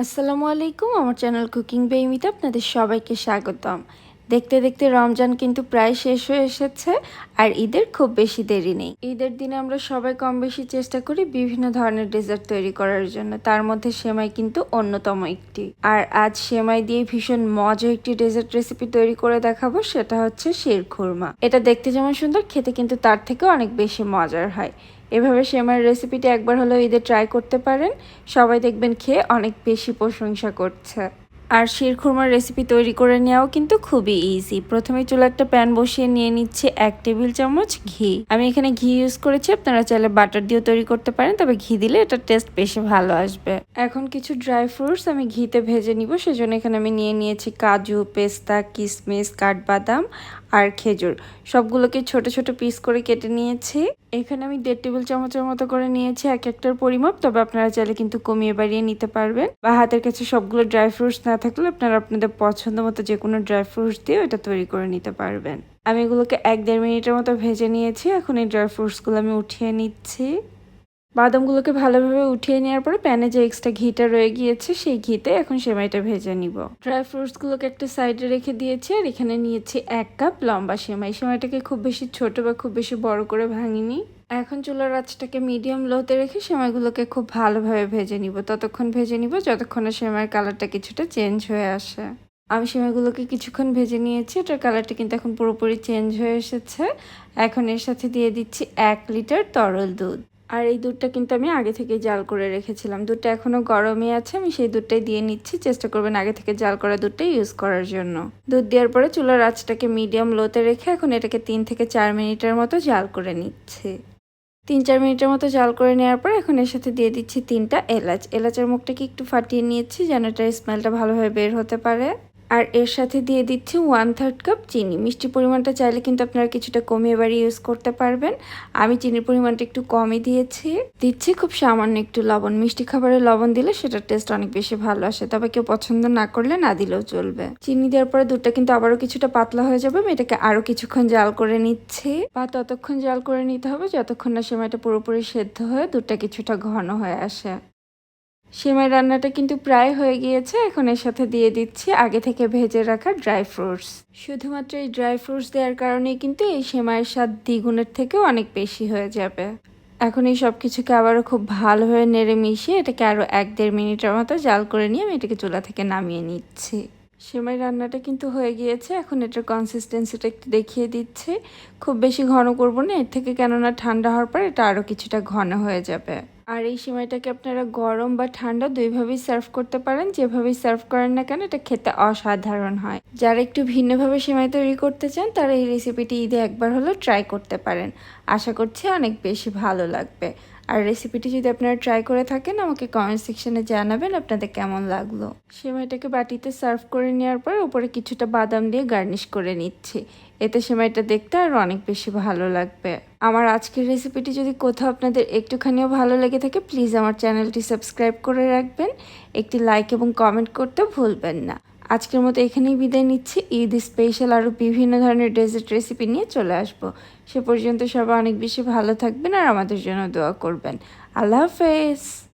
আসসালামু আলাইকুম, আমার চ্যানেল কুকিং বেইমিতে আপনাদের সবাইকে স্বাগতম। দেখতে দেখতে রমজান কিন্তু প্রায় শেষ হয়ে এসেছে, আর ঈদের খুব বেশি দেরি নেই। ঈদের দিনে আমরা সবাই কম বেশি চেষ্টা করি বিভিন্ন ধরনের ডেজার্ট তৈরি করার জন্য, তার মধ্যে সেমাই কিন্তু অন্যতম একটি। আর আজ সেমাই দিয়ে ভীষণ মজার একটি ডেজার্ট রেসিপি তৈরি করে দেখাবো, সেটা হচ্ছে শিরখুরমা। এটা দেখতে যেমন সুন্দর, খেতে কিন্তু তার থেকে অনেক বেশি মজার হয়। এভাবে সেমাইয়ের রেসিপিটি একবার হলেও ঈদে ট্রাই করতে পারেন, সবাই দেখবেন খেয়ে অনেক বেশি প্রশংসা করছে। আর শিরখুরমার রেসিপি তৈরি করে নেওয়াও কিন্তু খুবই ইজি। প্রথমে চুলা একটা প্যান বসিয়ে নিয়ে নিচ্ছি 1 টেবিল চামচ ঘি। আমি এখানে ঘি ইউজ করেছি, আপনারা চাইলে বাটার দিয়েও তৈরি করতে পারেন, তবে ঘি দিলে এটা টেস্ট বেশি ভালো আসবে। এখন কিছু ড্রাই ফ্রুটস আমি ঘিতে ভেজে নিব, সেজন্য এখানে আমি নিয়ে নিয়েছি কাজু, পেস্তা, কিশমিশ, কাঠবাদাম আর খেজুর। সবগুলোকে ছোট ছোট পিস করে কেটে নিয়েছি। এখানে আমি 1.5 টেবিল চামচের মতো করে নিয়েছি এক একটার পরিমাপ, তবে আপনারা চাইলে কিন্তু কমিয়ে বাড়িয়ে নিতে পারবেন, বা হাতের কাছে সবগুলো ড্রাই ফ্রুটস না থাকলে আপনারা আপনাদের পছন্দ মতো যে কোনো ড্রাই ফ্রুটস দিয়ে এটা তৈরি করে নিতে পারবেন। আমি এগুলোকে 1-1.5 মিনিটের মতো ভেজে নিয়েছি। এখন এই ড্রাই ফ্রুটসগুলো আমি উঠিয়ে নিচ্ছি। বাদামগুলোকে ভালোভাবে উঠিয়ে নেওয়ার পরে প্যানে যে এক্সট্রা ঘিটা রয়ে গিয়েছে সেই ঘিতে এখন সেমাইটা ভেজে নিব। ড্রাই ফ্রুটসগুলোকে একটা সাইডে রেখে দিয়েছি, আর এখানে নিয়েছি 1 কাপ লম্বা সেমাই। সেমাইটাকে খুব বেশি ছোট বা খুব বেশি বড় করে ভাঙিনি। এখন চুলার আঁচটাকে মিডিয়াম লোতে রেখে সেমাইগুলোকে খুব ভালোভাবে ভেজে নিব। ততক্ষণ ভেজে নিব যতক্ষণ না সেমাইয়ের কালারটা কিছুটা চেঞ্জ হয়ে আসে। আমি সেমাইগুলোকে কিছুক্ষণ ভেজে নিয়েছি, এটার কালারটা কিন্তু এখন পুরোপুরি চেঞ্জ হয়ে এসেছে। এখন এর সাথে দিয়ে দিচ্ছি 1 লিটার তরল দুধ। আর এই দুধটা কিন্তু আমি আগে থেকে জাল করে রেখেছিলাম। দুধটা এখনও গরমই আছে, আমি সেই দুধটাই দিয়ে নিচ্ছি। চেষ্টা করবেন আগে থেকে জাল করা দুধটাই ইউজ করার জন্য। দুধ দেওয়ার পরে চুলার আঁচটাকে মিডিয়াম লোতে রেখে এখন এটাকে 3 থেকে 4 মিনিটের মতো জাল করে নিচ্ছি। 3-4 মিনিটের মতো জাল করে নেওয়ার পর এখন এর সাথে দিয়ে দিচ্ছি 3টা এলাচ। এলাচের মুখটাকে একটু ফাটিয়ে নিয়েছি যেন এটার স্মেলটা ভালোভাবে বের হতে পারে। আর এর সাথে দিয়ে দিচ্ছি 1/3 কাপ চিনি। মিষ্টির পরিমাণটা চাইলে কিন্তু আপনারা কিছুটা কমিয়ে বাড়িয়ে ইউজ করতে পারবেন। আমি চিনির পরিমাণটা একটু কমই দিয়েছি। দিচ্ছি খুব সামান্য একটু লবণ। মিষ্টি খাবারে লবণ দিলে সেটার টেস্ট অনেক বেশি ভালো আসে, তবে কেউ পছন্দ না করলে না দিলেও চলবে। চিনি দেওয়ার পরে দুধটা কিন্তু আবারও কিছুটা পাতলা হয়ে যাবে। আমি এটাকে আরও কিছুক্ষণ জাল করে নিচ্ছি, বা ততক্ষণ জাল করে নিতে হবে যতক্ষণ না সেমাইটা পুরোপুরি সেদ্ধ হয়ে দুধটা কিছুটা ঘন হয়ে আসে। সেমাই রান্নাটা কিন্তু প্রায় হয়ে গিয়েছে। এখন এর সাথে দিয়ে দিচ্ছি আগে থেকে ভেজে রাখা ড্রাই ফ্রুটস। শুধুমাত্র এই ড্রাই ফ্রুটস দেওয়ার কারণেই কিন্তু এই সেমাইয়ের স্বাদ দ্বিগুণের থেকেও অনেক বেশি হয়ে যাবে। এখন এই সব কিছুকে আবারও খুব ভালোভাবে নেড়ে মিশিয়ে এটাকে আরও 1-1.5 মিনিটের মতো জাল করে নিয়ে আমি এটাকে চুলা থেকে নামিয়ে নিচ্ছি। সেমাই রান্নাটা কিন্তু হয়ে গিয়েছে। এখন এটার কনসিস্টেন্সিটা একটু দেখিয়ে দিচ্ছি। খুব বেশি ঘন করবো না এর থেকে, কেননা ঠান্ডা হওয়ার পর এটা আরও কিছুটা ঘন হয়ে যাবে। আর এই সেমাইটাকে আপনারা গরম বা ঠান্ডা দুইভাবেই সার্ভ করতে পারেন। যেভাবেই সার্ভ করেন না কেন এটা খেতে অসাধারণ হয়। যারা একটু ভিন্নভাবে সেমাই তৈরি করতে চান তারা এই রেসিপিটি ঈদে একবার হলেও ট্রাই করতে পারেন। আশা করছি অনেক বেশি ভালো লাগবে। আর রেসিপিটি যদি আপনারা ট্রাই করে থাকেন আমাকে কমেন্ট সেকশনে জানাবেন আপনাদের কেমন লাগলো। সেমাইটাকে বাটিতে সার্ভ করে নেওয়ার পর উপরে কিছুটা বাদাম দিয়ে গার্নিশ করে নিচ্ছি। এতে সেমাইটা দেখতে আরও অনেক বেশি ভালো লাগবে। আমার আজকের রেসিপিটি যদি কোথাও আপনাদের একটুখানিও ভালো লেগে থাকে প্লিজ আমার চ্যানেলটি সাবস্ক্রাইব করে রাখবেন। একটি লাইক এবং কমেন্ট করতে ভুলবেন না। আজকের মতো এখানেই বিদায় নিচ্ছি। ঈদ স্পেশাল আরও বিভিন্ন ধরনের ডেজার্ট রেসিপি নিয়ে চলে আসবো। সে পর্যন্ত সবাই অনেক বেশি ভালো থাকবেন আর আমাদের জন্য দোয়া করবেন। আল্লাহ হাফেজ।